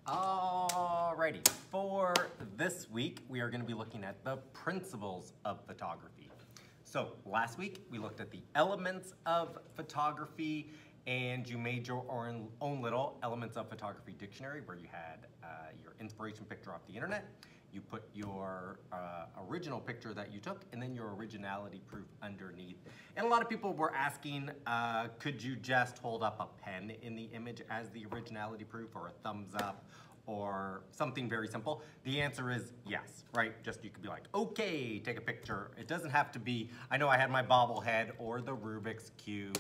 Alrighty, for this week, we are going to be looking at the principles of photography. So last week, we looked at the elements of photography, and you made your own little elements of photography dictionary where you had your inspiration picture off the internet. You put your original picture that you took and then your originality proof underneath. And a lot of people were asking, could you just hold up a pen in the image as the originality proof, or a thumbs up, or something very simple? The answer is yes, right? Just you could be like, okay, take a picture. It doesn't have to be, I know I had my bobblehead or the Rubik's Cube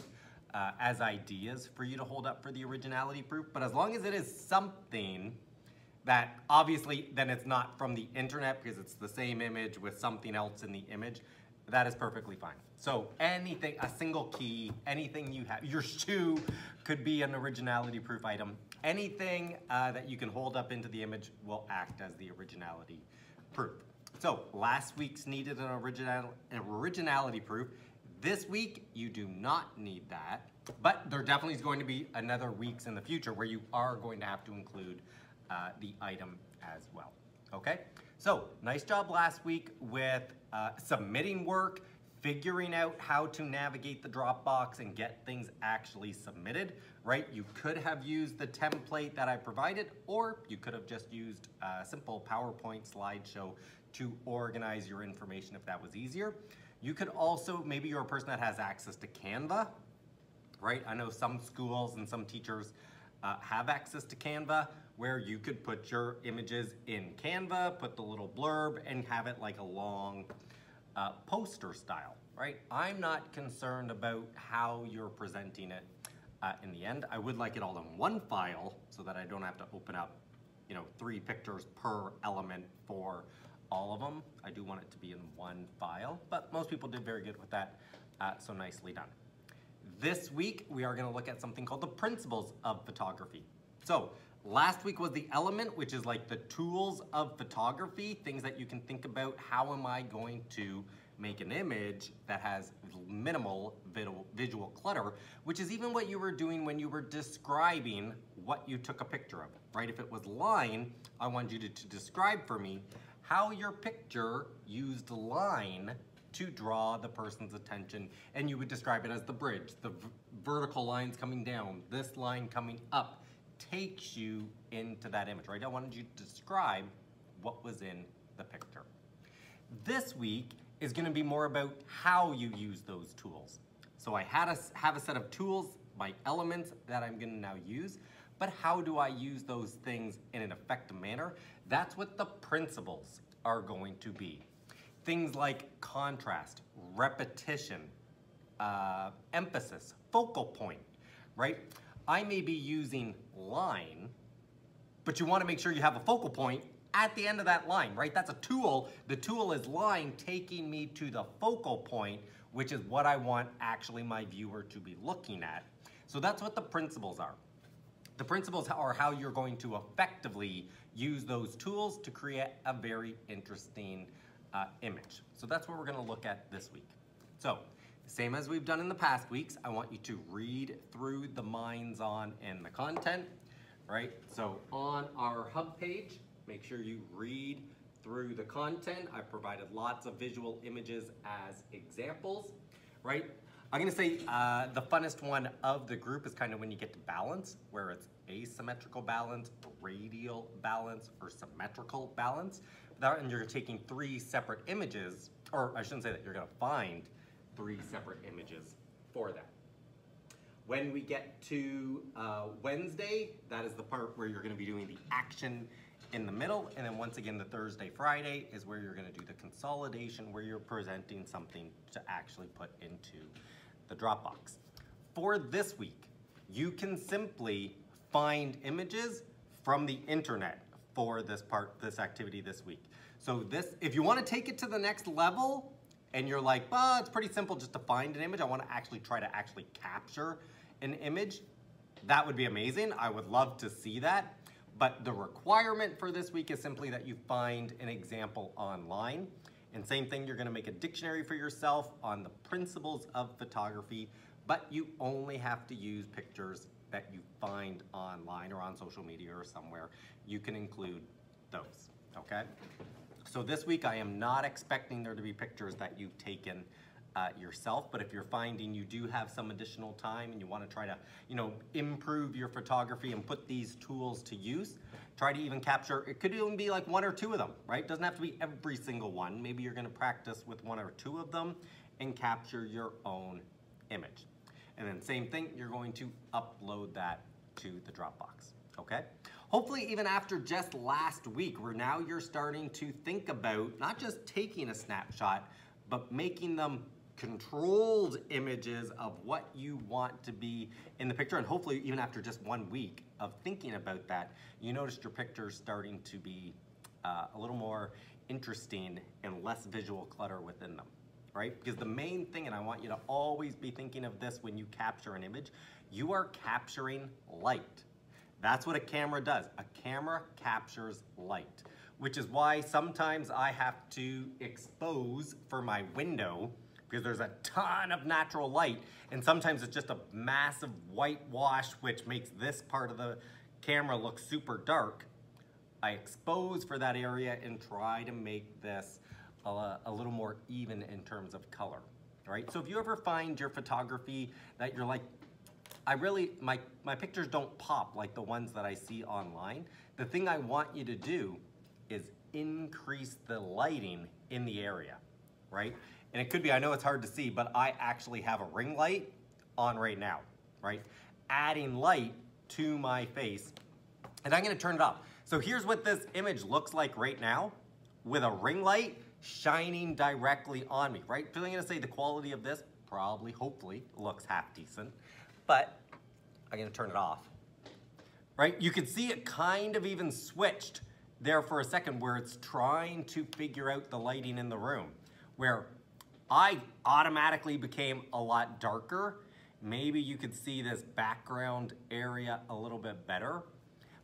as ideas for you to hold up for the originality proof, but as long as it is something that obviously then it's not from the internet because it's the same image with something else in the image, that is perfectly fine. So anything, a single key, anything you have, your shoe could be an originality proof item. Anything that you can hold up into the image will act as the originality proof. So last week's needed an originality proof. This week, you do not need that, but there definitely is going to be another weeks in the future where you are going to have to include the item as well, okay? So, nice job last week with submitting work, figuring out how to navigate the Dropbox and get things actually submitted, right? You could have used the template that I provided, or you could have just used a simple PowerPoint slideshow to organize your information if that was easier. You could also, maybe you're a person that has access to Canva, right? I know some schools and some teachers have access to Canva, where you could put your images in Canva, put the little blurb, and have it like a long poster style, right? I'm not concerned about how you're presenting it in the end. I would like it all in one file so that I don't have to open up, 3 pictures per element for all of them. I do want it to be in one file, but most people did very good with that, so nicely done. This week, we are gonna look at something called the principles of photography. So, last week was the element, which is like the tools of photography, things that you can think about. How am I going to make an image that has minimal visual clutter, which is even what you were doing when you were describing what you took a picture of, right? If it was line, I wanted you to describe for me how your picture used line to draw the person's attention, and you would describe it as the bridge. The vertical lines coming down, this line coming up, takes you into that image, right? I wanted you to describe what was in the picture. This week is gonna be more about how you use those tools. So I have a set of tools, my elements that I'm gonna now use, but how do I use those things in an effective manner? That's what the principles are going to be. Things like contrast, repetition, emphasis, focal point, right? I may be using line, but you want to make sure you have a focal point at the end of that line, right? That's a tool. The tool is line taking me to the focal point, which is what I want actually my viewer to be looking at. So that's what the principles are. The principles are how you're going to effectively use those tools to create a very interesting image. So that's what we're gonna look at this week. So, same as we've done in the past weeks, I want you to read through the minds on and the content, right? So on our hub page, make sure you read through the content. I provided lots of visual images as examples, right? I'm gonna say the funnest one of the group is kind of when you get to balance, where it's asymmetrical balance, radial balance, or symmetrical balance. And you're taking 3 separate images, or I shouldn't say that, you're gonna find 3 separate images for that. When we get to Wednesday, that is the part where you're gonna be doing the action in the middle, and then once again, the Thursday, Friday is where you're gonna do the consolidation, where you're presenting something to actually put into the Dropbox. For this week, you can simply find images from the internet for this activity this week. So if you want to take it to the next level and you're like, well, it's pretty simple just to find an image, I want to actually try to capture an image, that would be amazing. I would love to see that. But the requirement for this week is simply that you find an example online. And same thing, you're gonna make a dictionary for yourself on the principles of photography, but you only have to use pictures that you find online or on social media or somewhere, you can include those, okay? So this week I am not expecting there to be pictures that you've taken yourself, but if you're finding you do have some additional time and you want to try to, improve your photography and put these tools to use, try to even capture, it could even be like 1 or 2 of them, right? Doesn't have to be every single one. Maybe you're going to practice with 1 or 2 of them and capture your own image. And then same thing, you're going to upload that to the Dropbox, okay? Hopefully even after just last week, where now you're starting to think about not just taking a snapshot, but making them controlled images of what you want to be in the picture. And hopefully even after just 1 week of thinking about that, you noticed your pictures starting to be a little more interesting and less visual clutter within them, right? Because the main thing, and I want you to always be thinking of this when you capture an image, you are capturing light. That's what a camera does. A camera captures light, which is why sometimes I have to expose for my window because there's a ton of natural light, and sometimes it's just a massive whitewash which makes this part of the camera look super dark. I expose for that area and try to make this a little more even in terms of color, right? So if you ever find your photography that you're like, my pictures don't pop like the ones that I see online, the thing I want you to do is increase the lighting in the area, right? And it could be, I know it's hard to see, but I actually have a ring light on right now, right? Adding light to my face, and I'm gonna turn it off. So here's what this image looks like right now with a ring light shining directly on me, right? So I'm gonna say the quality of this probably, hopefully, looks half decent, but I'm gonna turn it off, right? You can see it kind of even switched there for a second where it's trying to figure out the lighting in the room, where I automatically became a lot darker. Maybe you could see this background area a little bit better,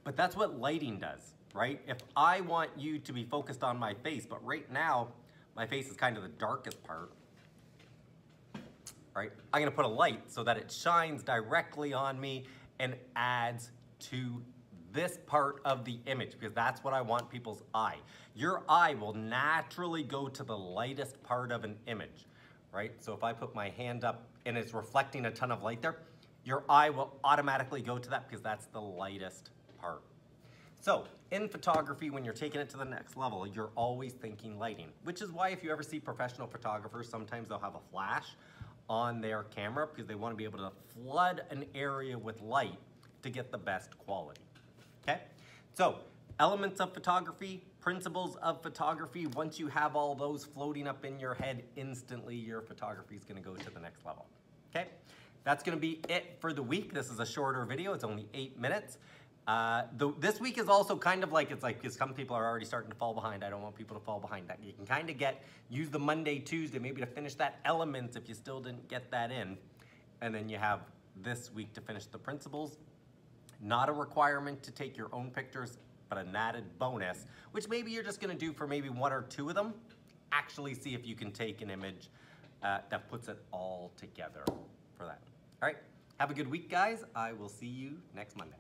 but that's what lighting does, right? If I want you to be focused on my face, but right now, my face is kind of the darkest part, right? I'm gonna put a light so that it shines directly on me and adds to this part of the image, because that's what I want people's eye. Your eye will naturally go to the lightest part of an image, right? So if I put my hand up and it's reflecting a ton of light there, your eye will automatically go to that because that's the lightest part. So in photography, when you're taking it to the next level, you're always thinking lighting, which is why if you ever see professional photographers, sometimes they'll have a flash on their camera because they want to be able to flood an area with light to get the best quality. Okay, so elements of photography, principles of photography, once you have all those floating up in your head, instantly your photography is going to go to the next level. Okay, that's going to be it for the week. This is a shorter video. It's only 8 minutes. This week is also kind of like, because some people are already starting to fall behind. I don't want people to fall behind that. You can kind of use the Monday, Tuesday, maybe to finish that elements if you still didn't get that in. And then you have this week to finish the principles. Not a requirement to take your own pictures, but an added bonus, which maybe you're just gonna do for maybe 1 or 2 of them. Actually see if you can take an image that puts it all together for that. All right, have a good week, guys. I will see you next Monday.